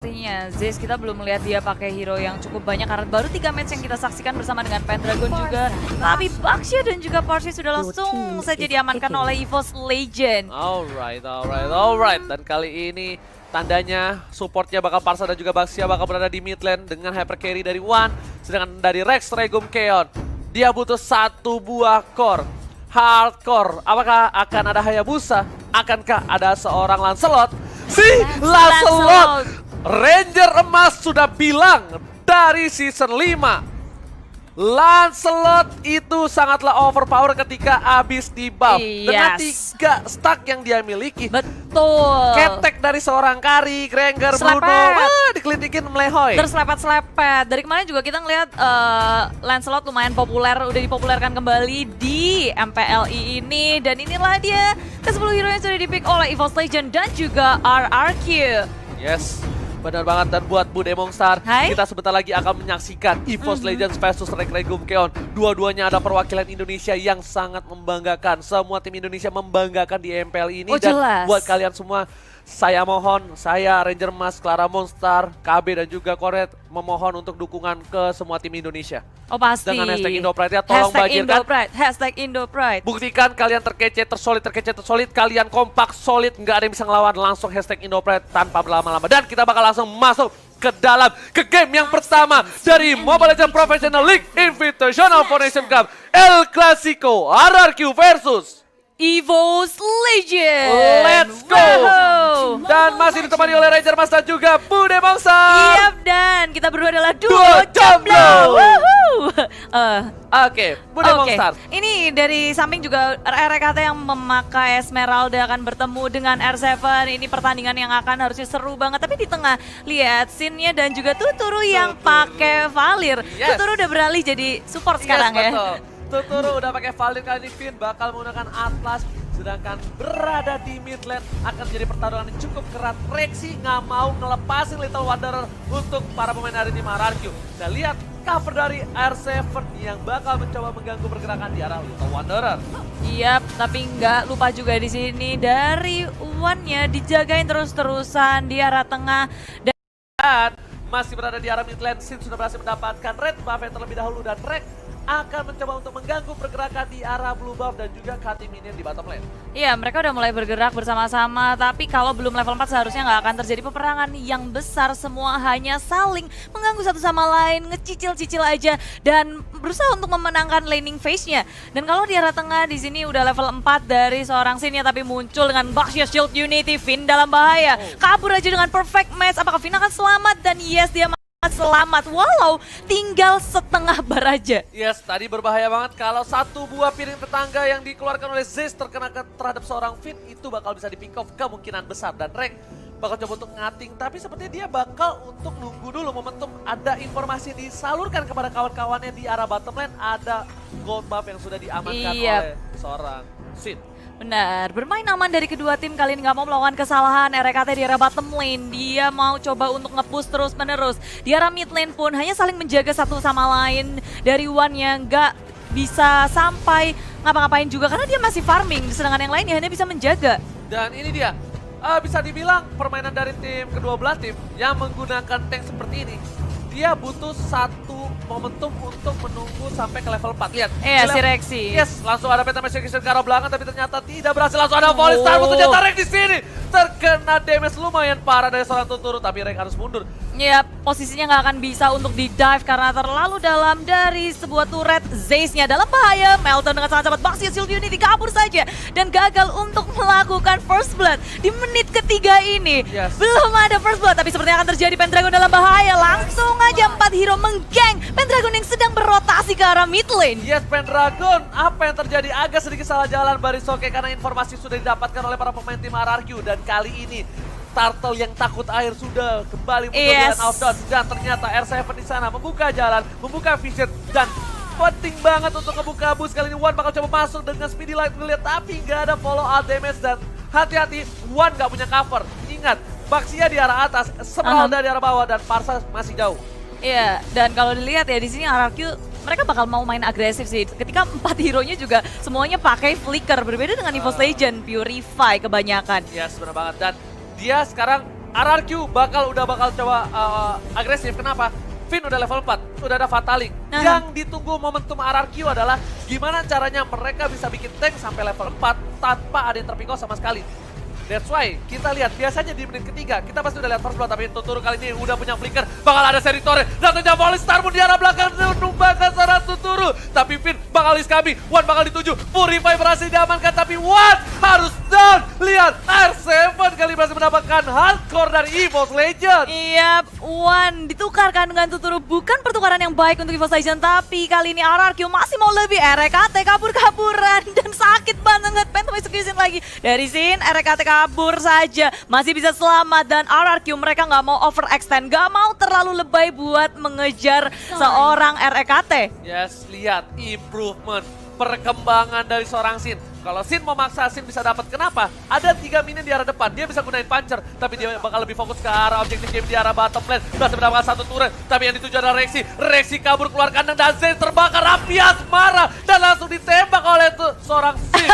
sepertinya Zeus kita belum melihat dia pakai hero yang cukup banyak karena baru 3 match yang kita saksikan bersama dengan Pendragon juga. Tapi Baxia dan juga Parsi sudah langsung saja diamankan oleh EVOS Legend. Alright. Dan kali ini tandanya supportnya bakal Parsa dan juga Baxia bakal berada di mid lane dengan hyper carry dari Wan. Sedangkan dari Rex Regum Keon, dia butuh satu buah core. Hardcore, apakah akan ada Hayabusa? Akankah ada seorang Lancelot? Si Lancelot! Ranger emas sudah bilang dari season 5. Lancelot itu sangatlah overpower ketika habis di buff. Dengan 3 stack yang dia miliki. Betul. Ketek dari seorang Kari, Granger, Bruno, dikelitikin melehoy. Terselepet-selepet. Dari kemarin juga kita ngelihat Lancelot lumayan populer, udah dipopulerkan kembali di MPLI ini. Dan inilah dia ke-10 hero yang sudah dipick oleh EVOS Legend dan juga RRQ. Yes, benar banget. Dan buat Bude Mongstar, kita sebentar lagi akan menyaksikan EVOS Legends versus Rex Regum Keon. Dua-duanya ada perwakilan Indonesia yang sangat membanggakan. Semua tim Indonesia membanggakan di MPL ini. Dan buat kalian semua, saya mohon, saya Ranger Mas, Clara Monster, KB dan juga Koret memohon untuk dukungan ke semua tim Indonesia. Oh pasti. Dengan hashtag Indopride ya, tolong bagikan. Hashtag Indopride. Buktikan kalian terkece, tersolid, kalian kompak, solid, nggak ada yang bisa ngelawan. Langsung hashtag Indopride tanpa berlama-lama. Dan kita bakal langsung masuk ke game yang pertama dari Mobile Legends Professional League Invitational Foundation Cup. El Clasico RRQ versus EVOS Legend. Let's go. Dan masih ditemani oleh Ranger Mas dan juga Bude Mongstar. Iya, dan kita berdua adalah duo jomblo. Oke, Bude Mongstar. Ini dari samping juga RRKT yang memakai Esmeralda akan bertemu dengan R7. Ini pertandingan yang akan harusnya seru banget. Tapi di tengah lihat scene-nya dan juga Tuturu yang pakai Valir. Tuturu udah beralih jadi support sekarang ya. Tuturu udah pakai Valir, kali ini Finn bakal menggunakan Atlas. Sedangkan berada di mid lane akan menjadi pertarungan yang cukup keras. Rexy nggak mau ngelepasin Little Wanderer untuk para pemain dari tim RRQ. Dan lihat cover dari R7 yang bakal mencoba mengganggu pergerakan di arah Little Wanderer. Iya, tapi nggak lupa juga di sini dari Wan-nya dijagain terus-terusan di arah tengah. Dan masih berada di arah mid lane, Sin sudah berhasil mendapatkan red buff yang terlebih dahulu dan Rex akan mencoba untuk mengganggu pergerakan di arah blue buff dan juga cutting minion di bottom lane. Iya, mereka udah mulai bergerak bersama-sama, tapi kalau belum level 4 seharusnya nggak akan terjadi peperangan yang besar. Semua hanya saling mengganggu satu sama lain, ngecicil-cicil aja dan berusaha untuk memenangkan laning phase-nya. Dan kalau di arah tengah di sini udah level 4 dari seorang Sin-nya, tapi muncul dengan Baxia Shield Unity, Finn dalam bahaya. Kabur aja dengan perfect match, apakah Finn akan selamat? Dan yes, dia selamat walau tinggal setengah bar aja. Yes, tadi berbahaya banget kalau satu buah piring tetangga yang dikeluarkan oleh Zeus terkena terhadap seorang Finn, itu bakal bisa di pick off kemungkinan besar. Dan Rex bakal coba untuk ngating, tapi sepertinya dia bakal untuk nunggu dulu momentum. Ada informasi disalurkan kepada kawan-kawannya di arah bottom lane, ada gold buff yang sudah diamankan oleh seorang Sin. Benar, bermain aman dari kedua tim, kali ini nggak mau melakukan kesalahan. RKT di arah bottom lane, dia mau coba untuk nge-push terus menerus. Di arah mid lane pun hanya saling menjaga satu sama lain. Dari Wan yang nggak bisa sampai ngapa-ngapain juga karena dia masih farming, sedangkan yang lainnya hanya bisa menjaga. Dan ini dia, bisa dibilang permainan dari tim kedua belah tim yang menggunakan tank seperti ini. Dia butuh satu momentum untuk menunggu sampai ke level 4. Lihat. Iya, si Rexy. Yes, langsung ada peta execution ke arah belakang tapi ternyata tidak berhasil. Langsung ada volley star untuk ternyata Rex di sini. Terkena damage lumayan parah dari seorang Tuturu tapi Rex harus mundur. Ya, posisinya nggak akan bisa untuk di-dive karena terlalu dalam dari sebuah turret. Zeus-nya dalam bahaya. Melton dengan sangat cepat, Baxia Shield Unity kabur saja. Dan gagal untuk melakukan first blood di menit ketiga ini. Belum ada first blood, tapi sepertinya akan terjadi. Pendragon dalam bahaya. Langsung aja 4 hero menggeng Pendragon yang sedang berotasi ke arah mid lane. Yes, Pendragon. Apa yang terjadi? Agak sedikit salah jalan Barisoke karena informasi sudah didapatkan oleh para pemain tim RRQ. Dan kali ini Turtle yang takut air sudah kembali muncul dengan outdoor. Dan ternyata R7 di sana membuka jalan, membuka vision. Dan penting banget untuk ngebuka bus. Kali ini Wan bakal coba masuk dengan speedy light ngeliat, tapi nggak ada follow out damage. Dan hati-hati, Wan nggak punya cover. Ingat, Baxia di arah atas, Esmeralda di arah bawah, dan Parsa masih jauh. Iya, dan kalau dilihat ya di sini RRQ mereka bakal mau main agresif sih. Ketika 4 hero-nya juga semuanya pakai flicker, berbeda dengan EVOS Legend, Purify kebanyakan. Yes, benar banget. Dan dia sekarang RRQ udah bakal coba agresif. Kenapa? Finn udah level 4, udah ada Fataling. Yang ditunggu momentum RRQ adalah gimana caranya mereka bisa bikin tank sampai level 4 tanpa ada yang terpikau sama sekali. That's why kita lihat biasanya di menit ketiga kita pasti udah lihat first blood, tapi Tuturu kali ini udah punya flicker, bakal ada seri torre, datangnya volley star pun di arah belakang menumbangkan seorang Tuturu, tapi Finn bakal iskami, Wan bakal dituju, Purify berhasil diamankan, tapi Wan harus down. Lihat R7 kali berhasil mendapatkan hardcore dari EVOS Legends. Iya, Wan ditukarkan dengan Tuturu, bukan pertukaran yang baik untuk EVOS Legends, tapi kali ini RRQ masih mau lebih. RKT kabur-kaburan dan sakit banget, Phantom Execution lagi dari Sin. RKT kabur saja, masih bisa selamat, dan RRQ mereka nggak mau overextend, nggak mau terlalu lebay buat mengejar seorang RKT. Yes, lihat improvement, perkembangan dari seorang Sin. Kalau Sin mau maksa, Sin bisa dapat. Kenapa? Ada 3 minion di arah depan, dia bisa gunain puncher, tapi dia bakal lebih fokus ke arah objektif game di arah bottom lane. Berhasil mendapatkan 1 turret, tapi yang dituju adalah Rexy. Rexy kabur keluar kandang dan Zen terbakar. Rapias marah dan langsung ditembak oleh seorang Sin.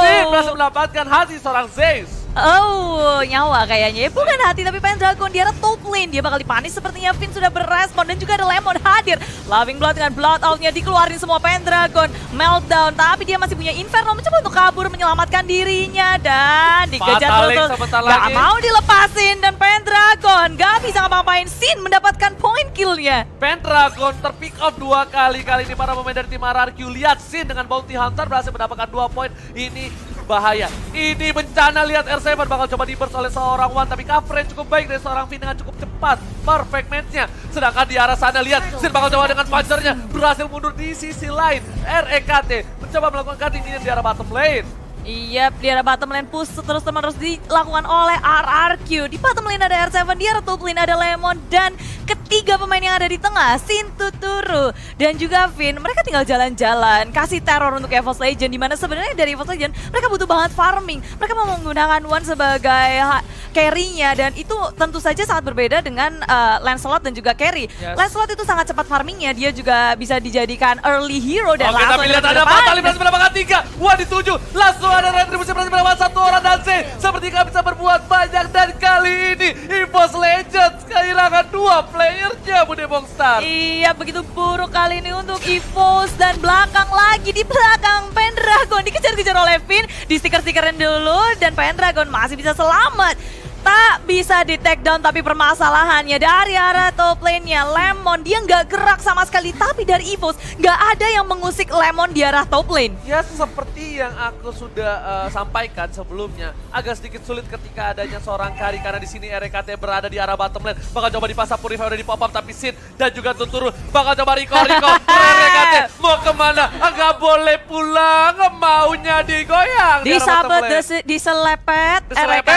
Sin berhasil mendapatkan hati seorang Zeus. Oh, nyawa kayaknya. Bukan hati tapi Pendragon di arah top lane. Dia bakal dipanis sepertinya. Finn sudah berespon dan juga ada Lemon hadir. Loving Blood dengan blood out-nya dikeluarin semua Pendragon. Meltdown, tapi dia masih punya Inferno mencoba untuk kabur menyelamatkan dirinya dan dikejar terus. Gak mau dilepasin dan Pendragon gak bisa ngapa-ngapain. Sin mendapatkan point kill-nya. Pendragon terpick up 2 kali. Kali ini para pemain dari tim RRQ. Lihat Sin dengan Bounty Hunter berhasil mendapatkan 2 poin. Ini bahaya. Ini bencana. Lihat R7 bakal coba di-burst oleh seorang Wan, tapi coverage cukup baik dari seorang Finn dengan cukup cepat. Perfect match-nya. Sedangkan di arah sana lihat Sin bakal coba dengan puncher-nya berhasil mundur di sisi lain. REKT mencoba melakukan cutting ini di arah bottom lane. Iya, di arah bottom lane push terus-menerus dilakukan oleh RRQ. Di bottom lane ada R7, di arah top lane ada Lemon, dan ketiga pemain yang ada di tengah, Sin, Tuturu, dan juga Finn. Mereka tinggal jalan-jalan, kasih teror untuk EVOS Legends, dimana sebenarnya dari EVOS Legends mereka butuh banget farming. Mereka mau menggunakan Wan sebagai carry-nya, dan itu tentu saja sangat berbeda dengan Lancelot dan juga carry. Yes. Lancelot itu sangat cepat farmingnya, dia juga bisa dijadikan early hero dan oke, langsung tapi lihat ada Fatali berhasil mendapatkan 3. Wah, dituju. Langsung ada retribusi berhasil mendapatkan 1 orang dan Z seperti gak bisa berbuat banyak, dan kali ini EVOS Legends kehilangan 2 playernya, Bude Bongstar. Iya, begitu buruk kali ini untuk EVOS, dan belakang lagi, di belakang Pendragon dikejar-kejar oleh Finn, di stiker-stikerin dulu, dan Pendragon masih bisa selamat. Tak bisa di take down, tapi permasalahannya dari arah top lane-nya Lemon, dia nggak gerak sama sekali, tapi dari EVOS nggak ada yang mengusik Lemon di arah top lane. Ya, seperti yang aku sudah sampaikan sebelumnya, agak sedikit sulit ketika adanya seorang carry, karena di sini RKT berada di arah bottom lane. Bakal coba dipasang Purify, udah di pop up, tapi Sin dan juga Tuturu bakal coba Riko. RKT mau kemana? Nggak boleh pulang, maunya digoyang. Disabet, diselepet, RKT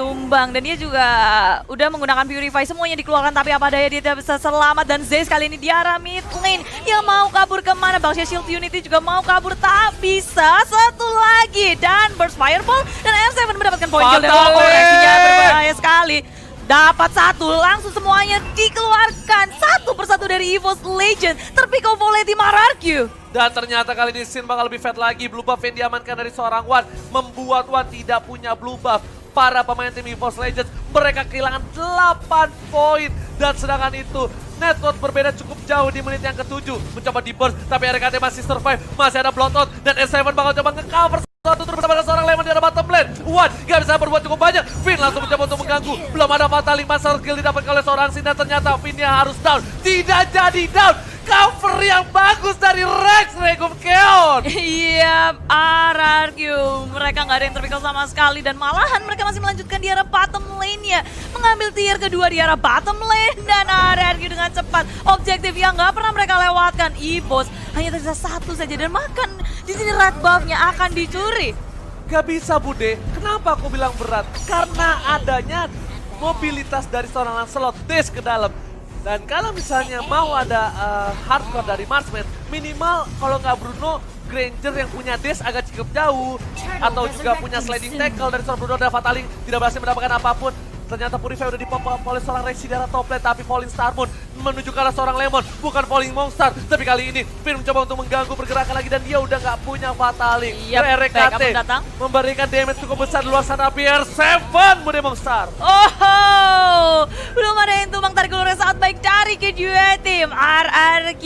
tumbang, dan dia juga udah menggunakan Purify, semuanya dikeluarkan, tapi apa daya dia tidak bisa selamat. Dan Zeus kali ini di arah mid lane, yang mau kabur kemana? Bangsia Shield Unity juga mau kabur, tak bisa. Satu lagi, dan Burst Fireball, dan R7 mendapatkan poin kill. Reaksinya berbahaya sekali. Dapat 1, langsung semuanya dikeluarkan satu persatu dari EVOS Legends. Terpikau oleh tim RRQ. Dan ternyata kali ini Sin bakal lebih fat lagi. Blue buff yang diamankan dari seorang Wan membuat Wan tidak punya blue buff. Para pemain tim EVOS Legends mereka kehilangan 8 poin. Dan sedangkan itu network berbeda cukup jauh di menit yang ke-7. Mencoba di burst, tapi RKT masih survive. Masih ada bloodout, dan S7 bakal coba nge-cover satu terus bersama seorang Lemon di arah bottom lane. Wan gak bisa berbuat cukup banyak. Finn langsung mencoba untuk mengganggu. Belum ada Fatali, Master Skill didapatkan oleh seorang Sin, dan ternyata Finnnya harus down. Tidak jadi down. Cover yang bagus dari Rex Regum Keon. Iya, RRQ. Mereka nggak ada yang terpikir sama sekali, dan malahan mereka masih melanjutkan di arah bottom lane-nya. Mengambil tier kedua di arah bottom lane, dan RRQ dengan cepat. Objektif yang nggak pernah mereka lewatkan. EVOS hanya tersisa 1 saja, dan makan di sini red buff-nya akan dicuri. Gak bisa, Bude. Kenapa aku bilang berat? Karena adanya mobilitas dari seorang Lancelot dash ke dalam. Dan kalau misalnya mau ada hardcore dari Marksman, minimal kalau nggak Bruno, Granger yang punya dash agak cukup jauh, atau juga punya sliding tackle dari seorang Bruno dan Fataling tidak berhasil mendapatkan apapun. Ternyata Purify udah dipop up oleh seorang Rexy di arah top lane, tapi Falling Star Moon menuju ke arah seorang Lemon, bukan Falling Monster. Tapi kali ini Finn mencoba untuk mengganggu pergerakan lagi dan dia udah nggak punya Fatalik. Yap, RKT backup datang. memberikan damage cukup besar di luar sana. BR7 Mode Monster. Oh, belum ada yang tumbang tarik ulurnya saat baik dari kedua tim RRQ.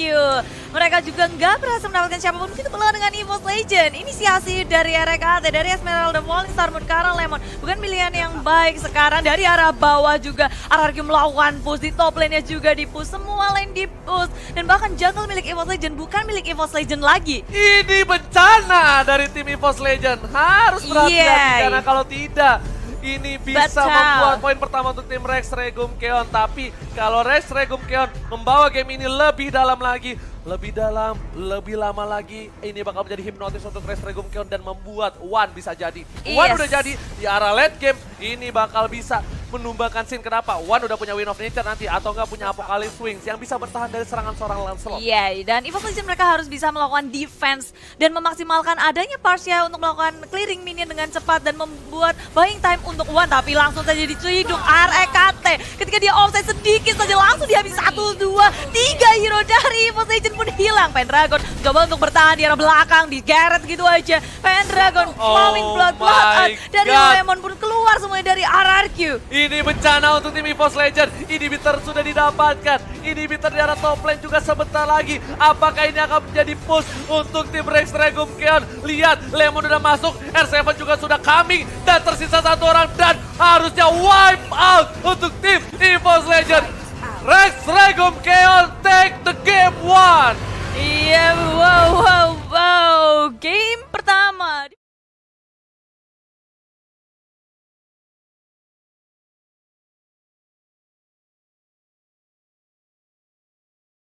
Mereka juga nggak berhasil mendapatkan siapapun begitu pula dengan EVOS Legend. Inisiasi dari RKT, dari Esmeralda, Falling Star Moon ke arah Lemon. Bukan pilihan yang baik sekarang. Dari arah bawah juga RRQ melakukan push, di top lane-nya juga di push. Semua lane di push. Dan bahkan jungle milik EVOS Legend bukan milik EVOS Legend lagi. Ini bencana dari tim EVOS Legend. Harus berhati-hati karena kalau tidak ini bisa membuat poin pertama untuk tim Rex Regum Keon. Tapi kalau Rex Regum Keon membawa game ini lebih dalam lagi, lebih dalam, lebih lama lagi, ini bakal menjadi hipnotis untuk Rex Regum Keon dan membuat One bisa jadi. One udah jadi di arah late game, ini bakal bisa menumbangkan scene. Kenapa? One udah punya Wind of Nature nanti atau nggak punya Apocalypse Wings yang bisa bertahan dari serangan seorang Lancelot. Iya, dan EVOS Legend mereka harus bisa melakukan defense dan memaksimalkan adanya Parsia untuk melakukan clearing minion dengan cepat dan membuat buying time untuk One. Tapi langsung saja diciduk RKT. Ketika dia offside sedikit saja langsung dihabis 1, 2, 3 hero dari EVOS Legend pun hilang. Pendragon coba untuk bertahan di arah belakang, digeret gitu aja. Pendragon flowing blood dari Lemon pun keluar semuanya dari RRQ. Ini bencana untuk tim EVOS Legend. Inhibitor sudah didapatkan. Inhibitor di arah top lane juga sebentar lagi. Apakah ini akan menjadi push untuk tim Rex Regum Keon? Lihat, Lemon udah masuk, R7 juga sudah coming, dan tersisa satu orang dan harusnya wipe out untuk tim EVOS Legend. Rex Regum Keon take the game one. Iya, wow,